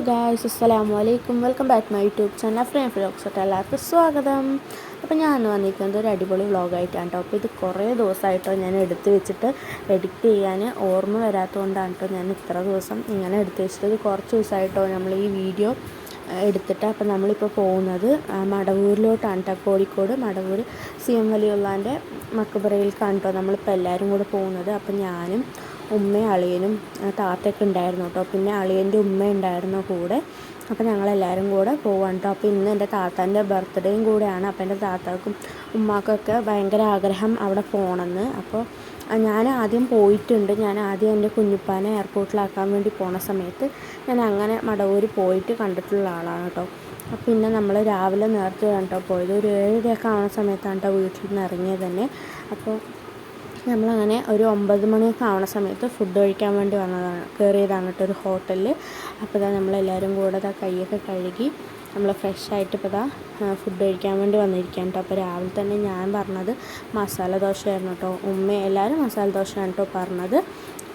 Guys, അസ്സലാമു അലൈക്കും. Welcome back my YouTube channel frame vlogs. എല്ലാവർക്കും സ്വാഗതം. അപ്പോൾ ഞാൻ വന്നിരിക്കുന്നത് ഒരു അടിപൊളി വ്ലോഗായിട്ടാണ് കേട്ടോ. അപ്പോൾ ഇത് കുറേ ദിവസമായിട്ടോ ഞാൻ എടുത്ത് വെച്ചിട്ട് എഡിറ്റ് ചെയ്യാൻ ഓർമ്മ വരാത്തതുകൊണ്ടാണ് കേട്ടോ ഞാൻ ഇത്ര ദിവസം ഇങ്ങനെ എടുത്ത് വെച്ചിട്ട്. ഇത് കുറച്ച് ദിവസമായിട്ടോ നമ്മൾ ഈ വീഡിയോ എടുത്തിട്ട്. അപ്പോൾ നമ്മളിപ്പോൾ പോകുന്നത് മടവൂരിലോട്ടാണ് കേട്ടോ. കോഴിക്കോട് മടവൂർ CM വലിയുള്ളാൻ്റെ മക്ബറയിലേക്കാണ് കേട്ടോ നമ്മളിപ്പോൾ എല്ലാവരും കൂടെ പോകുന്നത്. അപ്പോൾ ഞാനും ഉമ്മയും അളിയനും താത്തയൊക്കെ ഉണ്ടായിരുന്നു കേട്ടോ. പിന്നെ അളിയൻ്റെ ഉമ്മ ഉണ്ടായിരുന്നു കൂടെ. അപ്പോൾ ഞങ്ങളെല്ലാവരും കൂടെ പോവാണ് കേട്ടോ. അപ്പോൾ ഇന്ന് എൻ്റെ താത്താൻ്റെ ബർത്ത്ഡേയും കൂടെയാണ്. അപ്പോൾ എൻ്റെ താത്താക്കും ഉമ്മാക്കൊക്കെ ഭയങ്കര ആഗ്രഹം അവിടെ പോകണമെന്ന്. അപ്പോൾ ഞാൻ ആദ്യം പോയിട്ടുണ്ട്. ഞാൻ ആദ്യം എൻ്റെ കുഞ്ഞുപ്പാനെ എയർപോർട്ടിലാക്കാൻ വേണ്ടി പോണ സമയത്ത് ഞാൻ അങ്ങനെ മടവൂർ പോയിട്ട് കണ്ടിട്ടുള്ള ആളാണ് കേട്ടോ. പിന്നെ നമ്മൾ രാവിലെ നേരത്തെ കേട്ടോ പോയത്. ഒരു 7:30 ആവുന്ന സമയത്താണ് കേട്ടോ വീട്ടിൽ നിന്ന് ഇറങ്ങിയത് തന്നെ. അപ്പോൾ നമ്മളങ്ങനെ ഒരു 9 മണിയൊക്കെ ആവുന്ന സമയത്ത് ഫുഡ് കഴിക്കാൻ വേണ്ടി കയറിയതാണ് കേട്ടോ ഒരു ഹോട്ടലിൽ. അപ്പോൾ നമ്മളെല്ലാവരും കൂടെ കൈയൊക്കെ കഴുകി നമ്മൾ ഫ്രഷായിട്ട് ഇപ്പോൾ ഫുഡ് കഴിക്കാൻ വേണ്ടി വന്നിരിക്കുകയാണ് കേട്ടോ. അപ്പോൾ രാവിലെ തന്നെ ഞാൻ പറഞ്ഞത് മസാല ദോശയായിരുന്നു കേട്ടോ. എല്ലാവരും മസാല ദോശയാണ് കേട്ടോ പറഞ്ഞത്.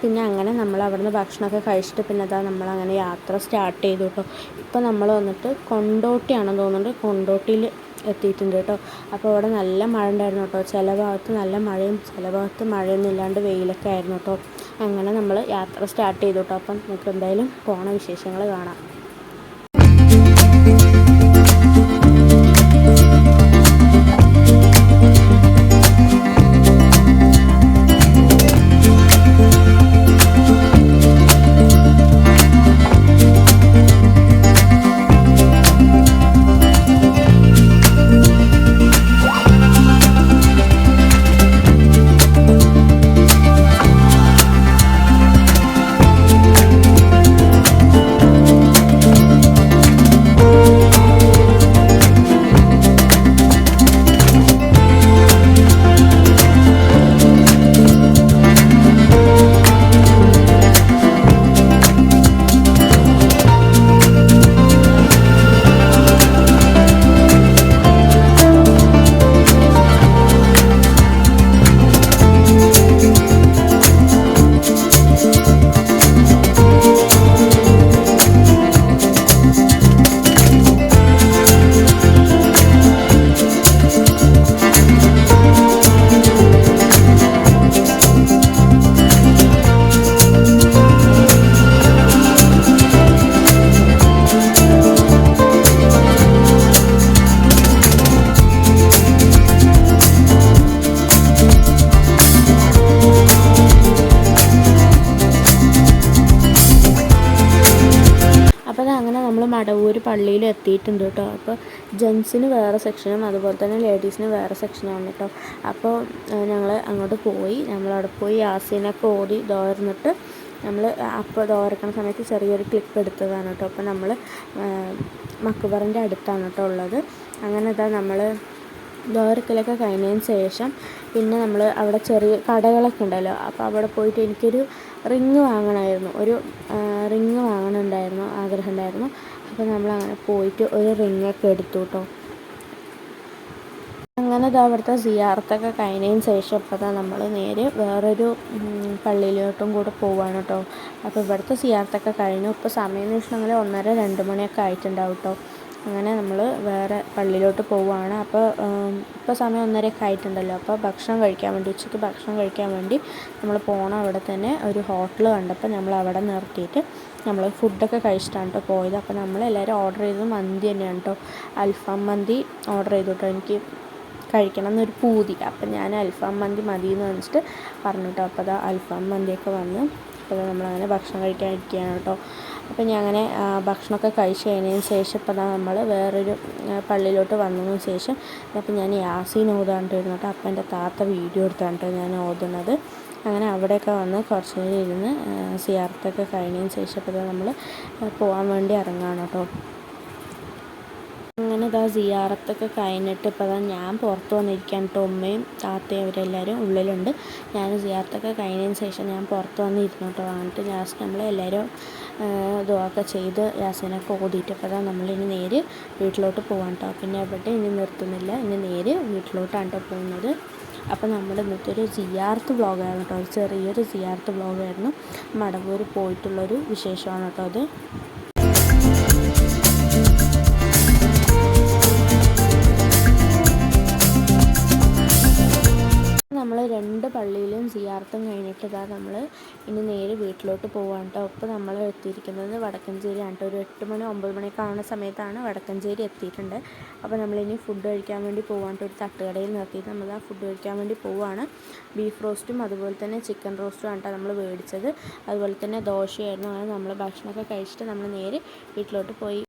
പിന്നെ അങ്ങനെ നമ്മൾ അവിടുന്ന് ഭക്ഷണമൊക്കെ കഴിച്ചിട്ട് പിന്നെ നമ്മളങ്ങനെ യാത്ര സ്റ്റാർട്ട് ചെയ്തു കേട്ടോ. ഇപ്പോൾ നമ്മൾ വന്നിട്ട് കൊണ്ടോട്ടിയാണെന്ന് തോന്നുന്നുണ്ട്. കൊണ്ടോട്ടിയിൽ എത്തിയിട്ടുണ്ട് കേട്ടോ. അപ്പോൾ അവിടെ നല്ല മഴ ഉണ്ടായിരുന്നു കേട്ടോ. ചില ഭാഗത്ത് നല്ല മഴയും ചില ഭാഗത്ത് മഴയൊന്നും ഇല്ലാണ്ട് വെയിലൊക്കെ ആയിരുന്നു കേട്ടോ. അങ്ങനെ നമ്മൾ യാത്ര സ്റ്റാർട്ട് ചെയ്തു കേട്ടോ. അപ്പം നമുക്ക് എന്തായാലും പോണ വിശേഷങ്ങൾ കാണാം. അങ്ങനെ നമ്മൾ മടവൂർ പള്ളിയിൽ എത്തിയിട്ടുണ്ട് കേട്ടോ. അപ്പോൾ ജെൻസിന് വേറെ സെക്ഷനും അതുപോലെ തന്നെ ലേഡീസിന് വേറെ സെക്ഷനാണ് കേട്ടോ. അപ്പോൾ ഞങ്ങൾ അങ്ങോട്ട് പോയി. നമ്മളവിടെ പോയി യാസീനൊക്കെ ഓതി ദോർന്നിട്ട് നമ്മൾ അപ്പോൾ ദോർക്കുന്ന സമയത്ത് ചെറിയൊരു ക്ലിപ്പ് എടുത്തതാണ് കേട്ടോ. അപ്പോൾ നമ്മൾ മക്ബറിൻ്റെ അടുത്താണ് കേട്ടോ ഉള്ളത്. അങ്ങനെ നമ്മൾ ദോർക്കലൊക്കെ കഴിഞ്ഞതിന് ശേഷം പിന്നെ നമ്മൾ അവിടെ ചെറിയ കടകളൊക്കെ ഉണ്ടല്ലോ. അപ്പോൾ അവിടെ പോയിട്ട് എനിക്കൊരു റിങ് വാങ്ങണമായിരുന്നു. ഒരു റിങ് വാങ്ങണമുണ്ടായിരുന്നു, ആഗ്രഹം ഉണ്ടായിരുന്നു. അപ്പോൾ നമ്മളങ്ങനെ പോയിട്ട് ഒരു റിങ്ങൊക്കെ എടുത്തു കേട്ടോ. അങ്ങനെ അവിടുത്തെ സിയാറത്തൊക്കെ കഴിഞ്ഞതിന് ശേഷം ഇപ്പോൾ നമ്മൾ നേരെ വേറൊരു പള്ളിയിലോട്ടും കൂടെ പോവുകയാണ് കേട്ടോ. അപ്പോൾ ഇവിടുത്തെ സിയാറത്തൊക്കെ കഴിഞ്ഞു. ഇപ്പോൾ സമയം എന്ന് വെച്ചിട്ടുണ്ടെങ്കിൽ 1:30-2 മണിയൊക്കെ ആയിട്ടുണ്ടാവും കേട്ടോ. അങ്ങനെ നമ്മൾ വേറെ പള്ളിയിലോട്ട് പോവുകയാണ്. അപ്പോൾ ഇപ്പോൾ സമയം 1:30 ആയിട്ടുണ്ടല്ലോ. അപ്പോൾ ഭക്ഷണം കഴിക്കാൻ വേണ്ടി ഉച്ചയ്ക്ക് ഭക്ഷണം കഴിക്കാൻ വേണ്ടി നമ്മൾ പോകണം. അവിടെ തന്നെ ഒരു ഹോട്ടൽ കണ്ടപ്പോൾ നമ്മൾ അവിടെ നിർത്തിയിട്ട് നമ്മൾ ഫുഡൊക്കെ കഴിച്ചിട്ടാണ് കേട്ടോ പോയത്. അപ്പോൾ നമ്മളെല്ലാവരും ഓർഡർ ചെയ്തത് മന്തി തന്നെയാണ് കേട്ടോ. അൽഫാം മന്തി ഓർഡർ ചെയ്തു കേട്ടോ. എനിക്ക് കഴിക്കണം എന്നൊരു പൂതി. അപ്പം ഞാൻ അൽഫാം മന്തി മതി എന്ന് വെച്ചിട്ട് പറഞ്ഞു കേട്ടോ. അപ്പോൾ അൽഫാം മന്തിയൊക്കെ വന്ന് അപ്പോൾ നമ്മളങ്ങനെ ഭക്ഷണം കഴിക്കാൻ ഇരിക്കുകയാണ് കേട്ടോ. അപ്പോൾ ഞാൻ അങ്ങനെ ഭക്ഷണമൊക്കെ കഴിച്ച് കഴിഞ്ഞതിന് ശേഷം ഇപ്പോൾ നമ്മൾ വേറൊരു പള്ളിയിലോട്ട് വന്നതിന് ശേഷം അപ്പോൾ ഞാൻ യാസീൻ ഓതാണ്ടിരുന്നു കേട്ടോ. അപ്പോൾ എൻ്റെ താത്ത വീഡിയോ എടുത്താണ് കേട്ടോ ഞാൻ ഓതുന്നത്. അങ്ങനെ അവിടെയൊക്കെ വന്ന് കുറച്ച് നേരം ഇരുന്ന് സിയാറത്തൊക്കെ കഴിഞ്ഞതിന് ശേഷം ഇപ്പോൾ നമ്മൾ പോകാൻ വേണ്ടി ഇറങ്ങുകയാണ് കേട്ടോ. അങ്ങനെ സിയാറത്തൊക്കെ കഴിഞ്ഞിട്ട് ഇപ്പോൾ ഞാൻ പുറത്ത് വന്നിരിക്കാൻ കേട്ടോ. ഉമ്മയും താത്തയും അവരെല്ലാവരും ഉള്ളിലുണ്ട്. ഞാൻ സിയാറത്തൊക്കെ കഴിഞ്ഞതിന് ശേഷം ഞാൻ പുറത്ത് വന്നിരുന്നു കേട്ടോ. എന്നിട്ട് ലാസ്റ്റ് നമ്മളെല്ലാവരും ദുആക്കെ ചെയ്ത് യാസീനൊക്കെ ഓതിയിട്ട് ഇപ്പോൾ നമ്മളിനി നേരെ വീട്ടിലോട്ട് പോകാൻ കേട്ടോ. പിന്നെ എവിടെ ഇനി നിർത്തുന്നില്ല, ഇനി നേരെ വീട്ടിലോട്ടാണ് കേട്ടോ പോകുന്നത്. അപ്പോൾ നമ്മുടെ ഇന്നത്തെ ഒരു സിയാറത്ത് വ്ളോഗായിരുന്നു കേട്ടോ. ചെറിയൊരു സിയാറത്ത് വ്ളോഗായിരുന്നു. മടവൂർ പോയിട്ടുള്ളൊരു വിശേഷമാണ് കേട്ടോ അത്. പള്ളിയിലും സിയാറത്തും കഴിഞ്ഞിട്ട് ഇതാ നമ്മൾ ഇനി നേരെ വീട്ടിലോട്ട് പോവാണ് കേട്ടോ. ഇപ്പോൾ നമ്മൾ എത്തിയിരിക്കുന്നത് വടക്കഞ്ചേരി ആണ് കേട്ടോ. ഒരു 8 മണി 9 മണിയൊക്കെ ആവുന്ന സമയത്താണ് വടക്കഞ്ചേരി എത്തിയിട്ടുണ്ട്. അപ്പോൾ നമ്മളിനി ഫുഡ് കഴിക്കാൻ വേണ്ടി പോവാണ് കേട്ടോ. ഒരു തട്ടുകടയിൽ നിർത്തിയിട്ട് നമ്മൾ ആ ഫുഡ് കഴിക്കാൻ വേണ്ടി പോവുകയാണ്. ബീഫ് റോസ്റ്റും അതുപോലെ തന്നെ ചിക്കൻ റോസ്റ്റും ആണ് കേട്ടോ നമ്മൾ മേടിച്ചത്. അതുപോലെ തന്നെ ദോശയായിരുന്നു. അങ്ങനെ നമ്മൾ ഭക്ഷണമൊക്കെ കഴിച്ചിട്ട് നമ്മൾ നേരെ വീട്ടിലോട്ട് പോയി.